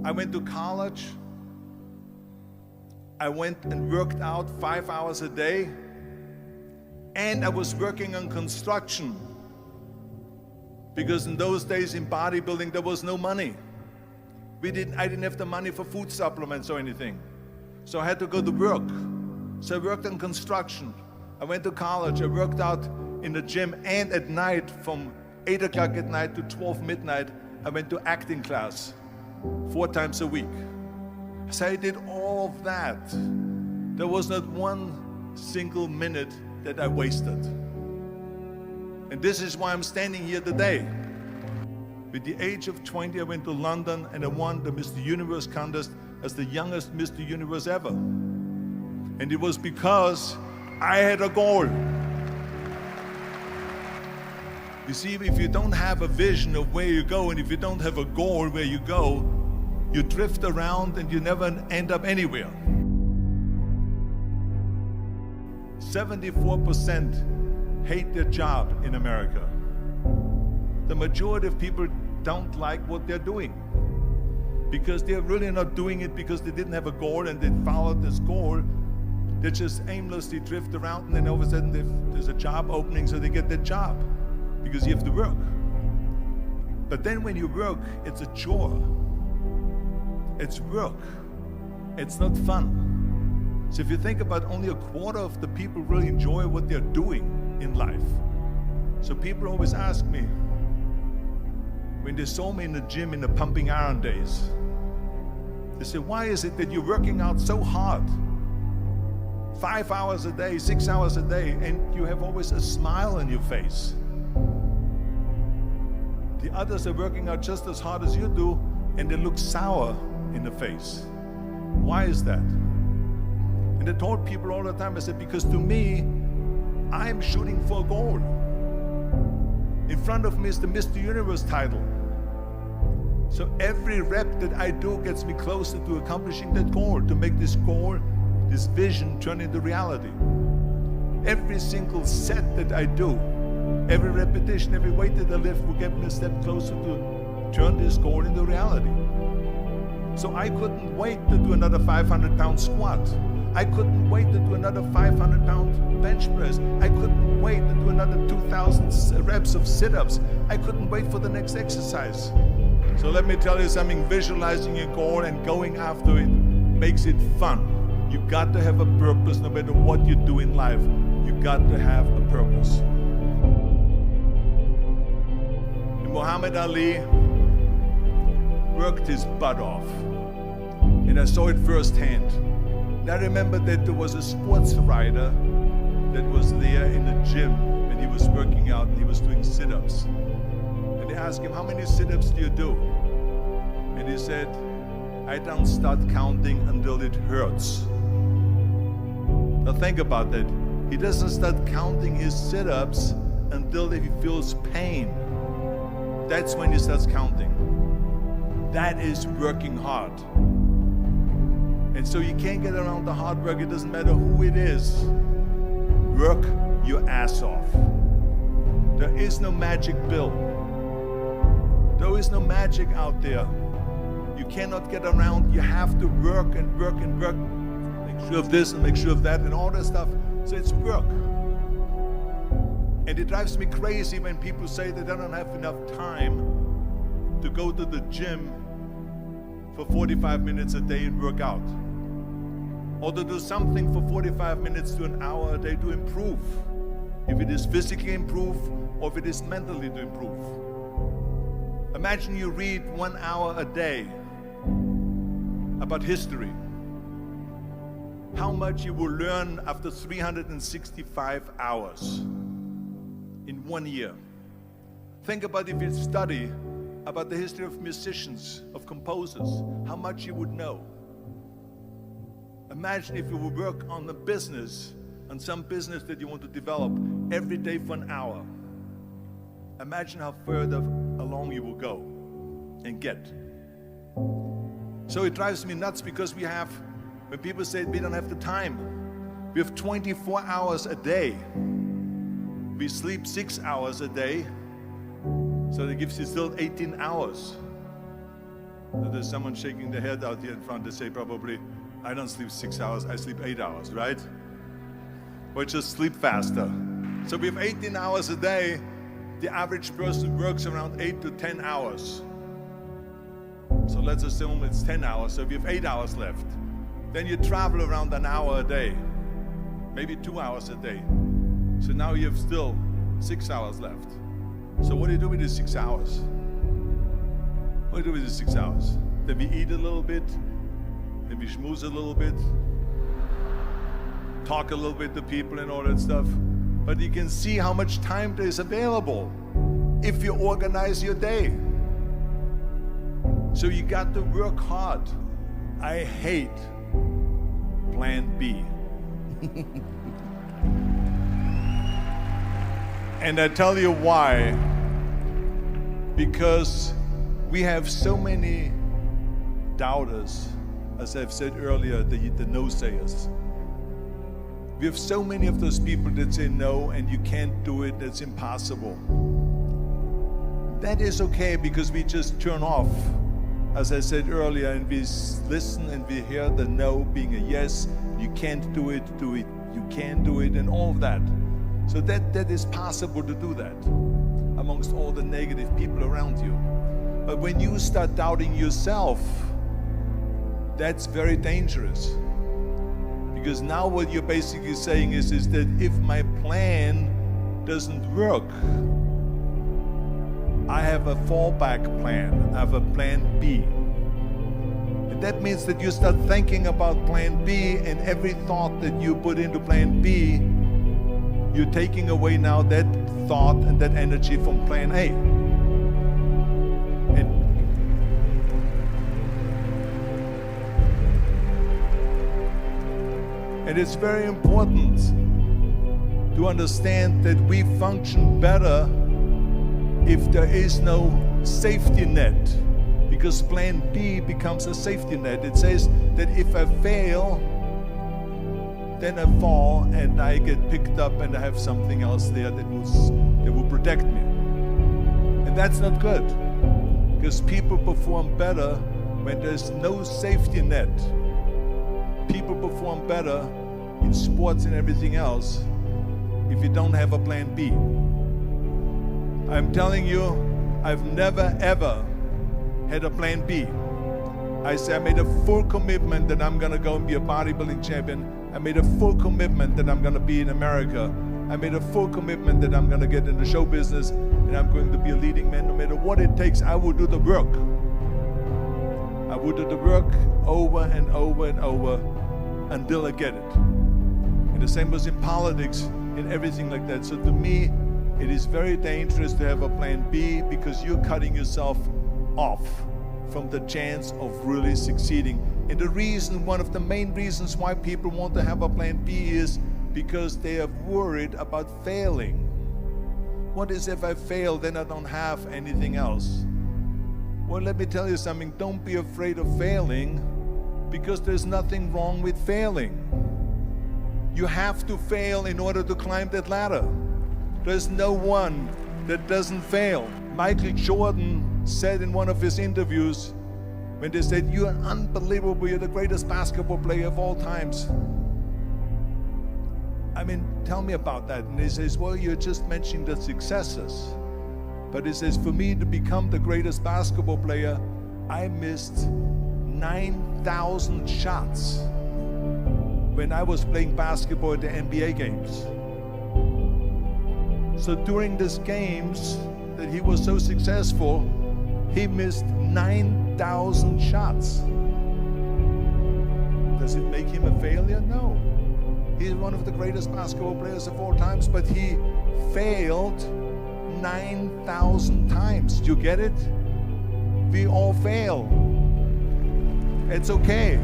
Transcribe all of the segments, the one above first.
I went to college. I went and worked out 5 hours a day, and I was working on construction, because in those days in bodybuilding there was no money. I didn't have the money for food supplements or anything, so I had to go to work. So I worked on construction. I went to college. I worked out in the gym, and at night from 8 o'clock at night to 12 midnight, I went to acting class 4 times a week. So I did all of that. There was not one single minute that I wasted. And this is why I'm standing here today. With the age of 20, I went to London and I won the Mr. Universe contest as the youngest Mr. Universe ever. And it was because I had a goal. You see, if you don't have a vision of where you go, and if you don't have a goal where you go, you drift around and you never end up anywhere. 74% hate their job in America. The majority of people don't like what they're doing because they're really not doing it because they didn't have a goal and they followed this goal. They just aimlessly drift around, and then all of a sudden there's a job opening, so they get that job because you have to work. But then when you work, it's a chore. It's work. It's not fun. So if you think about, only a quarter of the people really enjoy what they're doing in life. So people always ask me, when they saw me in the gym in the pumping iron days, they say, why is it that you're working out so hard? 5 hours a day, 6 hours a day, and you have always a smile on your face. The others are working out just as hard as you do, and they look sour in the face. Why is that? And I told people all the time, I said, because to me, I'm shooting for a goal. In front of me is the Mr. Universe title. So every rep that I do gets me closer to accomplishing that goal, to make this goal, this vision turn into reality. Every single set that I do, every repetition, every weight that I lift will get me a step closer to turn this goal into reality. So I couldn't wait to do another 500-pound squat. I couldn't wait to do another 500-pound bench press. I couldn't wait to do another 2,000 reps of sit-ups. I couldn't wait for the next exercise. So let me tell you something, visualizing your goal and going after it makes it fun. You got to have a purpose no matter what you do in life. You got to have a purpose. And Muhammad Ali worked his butt off. And I saw it firsthand. And I remember that there was a sports writer that was there in the gym when he was working out and he was doing sit-ups. And they asked him, how many sit-ups do you do? And he said, I don't start counting until it hurts. Now think about that. He doesn't start counting his sit-ups until he feels pain. That's when he starts counting. That is working hard. And so you can't get around the hard work. It doesn't matter who it is. Work your ass off. There is no magic pill. There is no magic out there. You cannot get around. You have to work and work and work. Make sure of this and make sure of that and all that stuff. So it's work. And it drives me crazy when people say that they don't have enough time to go to the gym for 45 minutes a day and work out. Or to do something for 45 minutes to an hour a day to improve. If it is physically improve or if it is mentally to improve. Imagine you read 1 hour a day about history. How much you will learn after 365 hours in 1 year. Think about if you study about the history of musicians, of composers, how much you would know. Imagine if you would work on a business, on some business that you want to develop every day for an hour. Imagine how further along you will go and get. So it drives me nuts because when people say we don't have the time, we have 24 hours a day. We sleep 6 hours a day, so that gives you still 18 hours. There's someone shaking their head out here in front. They say probably, I don't sleep 6 hours, I sleep 8 hours, right? Or just sleep faster. So we have 18 hours a day. The average person works around 8 to 10 hours. So let's assume it's 10 hours, so we have 8 hours left. Then you travel around an hour a day, maybe 2 hours a day. So now you have still 6 hours left. So what do you do with these 6 hours? What do you do with these 6 hours? Then we eat a little bit, then we schmooze a little bit, talk a little bit to people and all that stuff. But you can see how much time there is available if you organize your day. So you got to work hard. I hate plan B. And I tell you why. Because we have so many doubters, as I've said earlier, the no-sayers. We have so many of those people that say no and you can't do it, that's impossible. That is okay because we just turn off, as I said earlier, and we listen and we hear the no being a yes. You can't do it, you can do it, and all of that. So that is possible to do that amongst all the negative people around you. But when you start doubting yourself, that's very dangerous. Because now what you're basically saying is that if my plan doesn't work, I have a fallback plan, I have a plan B. And that means that you start thinking about plan B, and every thought that you put into plan B, you're taking away now that thought and that energy from plan A. And it's very important to understand that we function better if there is no safety net, because plan B becomes a safety net. It says that if I fail, then I fall and I get picked up and I have something else there that will protect me. And that's not good, because people perform better when there's no safety net. People perform better in sports and everything else if you don't have a plan B. I'm telling you, I've never ever had a plan B. I made a full commitment that I'm gonna go and be a bodybuilding champion. I made a full commitment that I'm gonna be in America. I made a full commitment that I'm gonna get in the show business and I'm going to be a leading man. No matter what it takes, I will do the work. I will do the work over and over and over until I get it. And the same was in politics and everything like that. So to me, it is very dangerous to have a plan B, because you're cutting yourself off from the chance of really succeeding. And the reason, one of the main reasons why people want to have a plan B is because they are worried about failing. What is if I fail, then I don't have anything else? Well, let me tell you something, don't be afraid of failing, because there's nothing wrong with failing. You have to fail in order to climb that ladder. There's no one that doesn't fail. Michael Jordan said in one of his interviews, when they said, "You're unbelievable, you're the greatest basketball player of all times." I mean, tell me about that. And he says, well, you're just mentioning the successes. But he says, for me to become the greatest basketball player, I missed 9,000 shots when I was playing basketball at the NBA games. So during these games that he was so successful, he missed 9,000 shots. Does it make him a failure? No. He's one of the greatest basketball players of all times, but he failed 9,000 times. Do you get it? We all fail. It's okay.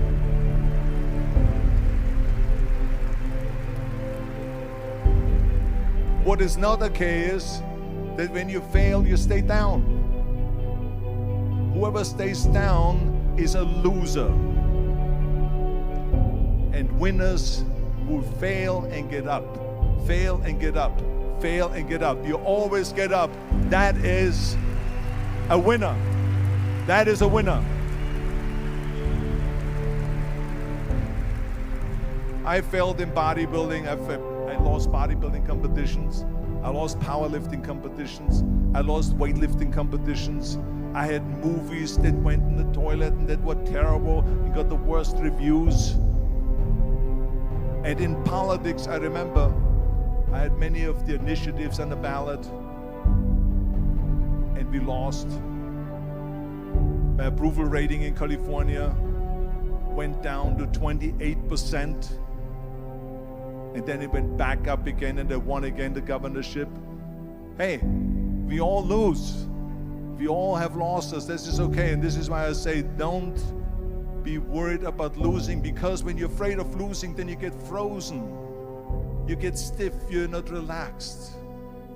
What is not okay is that when you fail, you stay down. Whoever stays down is a loser. And winners will fail and get up, fail and get up, fail and get up. You always get up. That is a winner. That is a winner. I failed in bodybuilding. I lost bodybuilding competitions. I lost powerlifting competitions. I lost weightlifting competitions. I had movies that went in the toilet and that were terrible and got the worst reviews. And in politics, I remember I had many of the initiatives on the ballot, and we lost. My approval rating in California went down to 28%, and then it went back up again, and I won again the governorship. Hey, we all lose. We all have losses. This is okay, and this is why I say don't be worried about losing, because when you're afraid of losing, then you get frozen. You get stiff, you're not relaxed.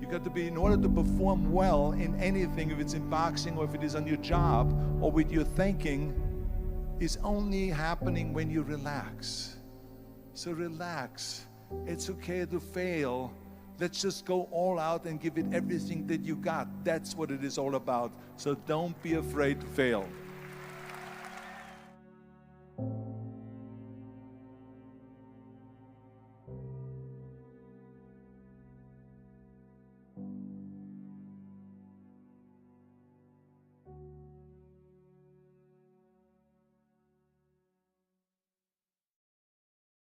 You got to be, in order to perform well in anything, if it's in boxing or if it is on your job or with your thinking, is only happening when you relax. So relax. It's okay to fail. Let's just go all out and give it everything that you got. That's what it is all about. So don't be afraid to fail.